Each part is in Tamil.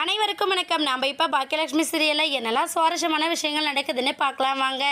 அனைவருக்கும் வணக்கம். நாம் இப்போ பாக்கியலட்சுமி சீரியலில் என்னெல்லாம் சுவாரஸ்யமான விஷயங்கள் நடக்குதுன்னு பார்க்கலாம் வாங்க.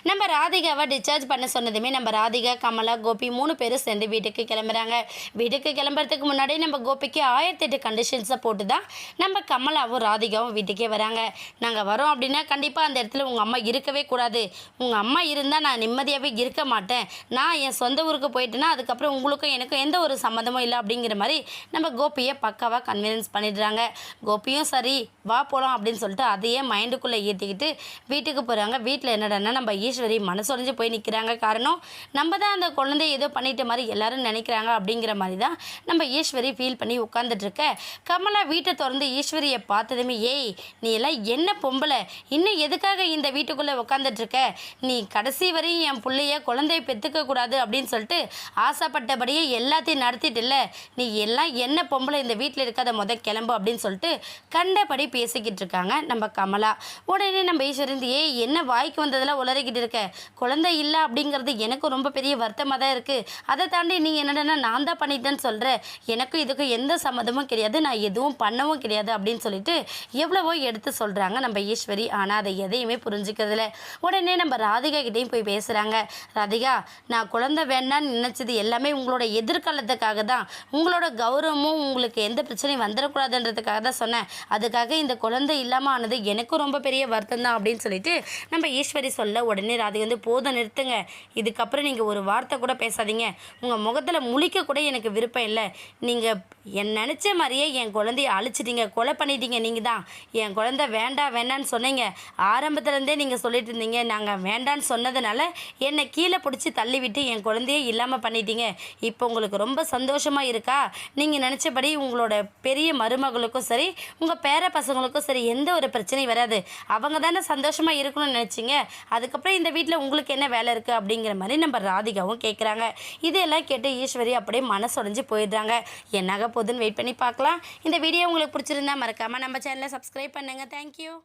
நம்ம ராதிகாவை டிஸ்சார்ஜ் பண்ண சொன்னதுமே நம்ம ராதிகா, கமலா, கோபி 3 பேரும் சேர்ந்து வீட்டுக்கு கிளம்புறாங்க. வீட்டுக்கு கிளம்புறதுக்கு முன்னாடி நம்ம கோபிக்கு 1008 கண்டிஷன்ஸை போட்டு தான் நம்ம கமலாவும் ராதிகாவும் வீட்டுக்கே வராங்க. நாங்கள் வரோம் அப்படின்னா கண்டிப்பாக அந்த இடத்துல உங்கள் அம்மா இருக்கவே கூடாது. உங்கள் அம்மா இருந்தால் நான் நிம்மதியாகவே இருக்க மாட்டேன். நான் என் சொந்த ஊருக்கு போயிட்டேன்னா அதுக்கப்புறம் உங்களுக்கும் எனக்கும் எந்த ஒரு சம்மந்தமும் இல்லை அப்படிங்கிற மாதிரி நம்ம கோபியை பக்காவாக கன்வின்ஸ் பண்ணிடுறாங்க. கோபியும் சரி வா போகலாம் அப்படின்னு சொல்லிட்டு அதையே மைண்டுக்குள்ளே ஏற்றிக்கிட்டு வீட்டுக்கு போகிறாங்க. வீட்டில் என்னடான்னா நம்ம ஈஸ்வரி மனசொடைஞ்சு போய் நிற்கிறாங்க. காரணம் நம்ம தான் அந்த குழந்தைய ஏதோ பண்ணிட்ட மாதிரி எல்லாரும் நினைக்கிறாங்க அப்படிங்கிற மாதிரி தான் நம்ம ஈஸ்வரி ஃபீல் பண்ணி உட்காந்துட்ருக்க. கமலா வீட்டை திறந்து ஈஸ்வரியை பார்த்ததுமே ஏய் நீ எல்லாம் என்ன பொம்பளை, இன்னும் எதுக்காக இந்த வீட்டுக்குள்ளே உட்காந்துட்ருக்க? நீ கடைசி வரையும் என் பிள்ளைய குழந்தைய பெற்றுக்க கூடாது அப்படின்னு சொல்லிட்டு ஆசைப்பட்டபடியே எல்லாத்தையும் நடத்திட்டு இல்லை, நீ எல்லாம் என்ன பொம்பளை, இந்த வீட்டில் இருக்காத கிளம்பு அப்படின்னு சொல்லிட்டு கண்டபடி பேசிக்கிட்டு இருக்காங்க நம்ம கமலா. உடனே நம்ம ஈஸ்வரன் ஏய் என்ன வாய்க்கு வந்ததெல்லாம் உளறிக்கிட்டு இருக்க, குழந்தை இல்லை அப்படிங்கிறது எனக்கு ரொம்ப பெரிய வருத்தமாக தான் இருக்குது. அதை தாண்டி நீ என்னடனா நான் தான் பண்ணிட்டேன்னு சொல்கிற, எனக்கும் இதுக்கும் எந்த சம்மதமும் கிடையாது, நான் எதுவும் பண்ணவும் கிடையாது அப்படின்னு சொல்லிட்டு எவ்வளவோ எடுத்து சொல்கிறாங்க நம்ம ஈஸ்வரி. ஆனால் அதை எதையுமே புரிஞ்சுக்கிறதில்ல. உடனே நம்ம ராதிகா கிட்டேயும் போய் பேசுகிறாங்க. ராதிகா, நான் குழந்தை வேண்டான்னு நினச்சது எல்லாமே உங்களோட எதிர்காலத்துக்காக தான், உங்களோட கௌரவமும் உங்களுக்கு எந்த பிரச்சனையும் வந்துடக்கூடாதுன்றதுக்காக தான் சொன்னேன். அதுக்காக இந்த குழந்தை இல்லாமல் ஆனது எனக்கும் ரொம்ப பெரிய வருத்தம் தான் அப்படின்னு சொல்லிட்டு நம்ம ஈஸ்வரி சொல்ல உடனே ராதிகா வந்து போதும் நிறுத்துங்க, இதுக்கப்புறம் நீங்கள் ஒரு வார்த்தை கூட பேசாதீங்க, உங்கள் முகத்தில் முழிக்க கூட எனக்கு விருப்பம் இல்லை. நீங்கள் என் நினச்ச மாதிரியே என் குழந்தைய அழிச்சிட்டீங்க, கொலை பண்ணிட்டீங்க. நீங்கள் தான் என் குழந்தை வேண்டாம் வேண்டான்னு சொன்னீங்க. ஆரம்பத்துலேருந்தே நீங்கள் சொல்லிட்டு இருந்தீங்க, நாங்கள் வேண்டான்னு சொன்னதுனால என்னை கீழே பிடிச்சி தள்ளிவிட்டு என் குழந்தையே இல்லாமல் பண்ணிட்டீங்க. இப்போ உங்களுக்கு ரொம்ப சந்தோஷமாக இருக்கா? நீங்கள் நினச்சபடி உங்களோட பெரிய மருமகளுக்கும் சரி உங்கள் பேர பசங்களுக்கும் சரி எந்த ஒரு பிரச்சனையும் வராது. அவங்க தானே சந்தோஷமாக இருக்கணும்னு நினச்சிங்க. அதுக்கப்புறம் இந்த வீட்டில் உங்களுக்கு என்ன வேலை இருக்குது அப்படிங்கிற மாதிரி நம்ம ராதிகாவும் கேட்குறாங்க. இதெல்லாம் கேட்டு ஈஸ்வரி அப்படியே மனசுடைஞ்சு போயிடுறாங்க. என்னாக போதுன்னு வெயிட் பண்ணி பார்க்கலாம். இந்த வீடியோ உங்களுக்கு பிடிச்சிருந்தா மறக்காமல் நம்ம சேனலை சப்ஸ்கிரைப் பண்ணுங்கள். தேங்க்யூ.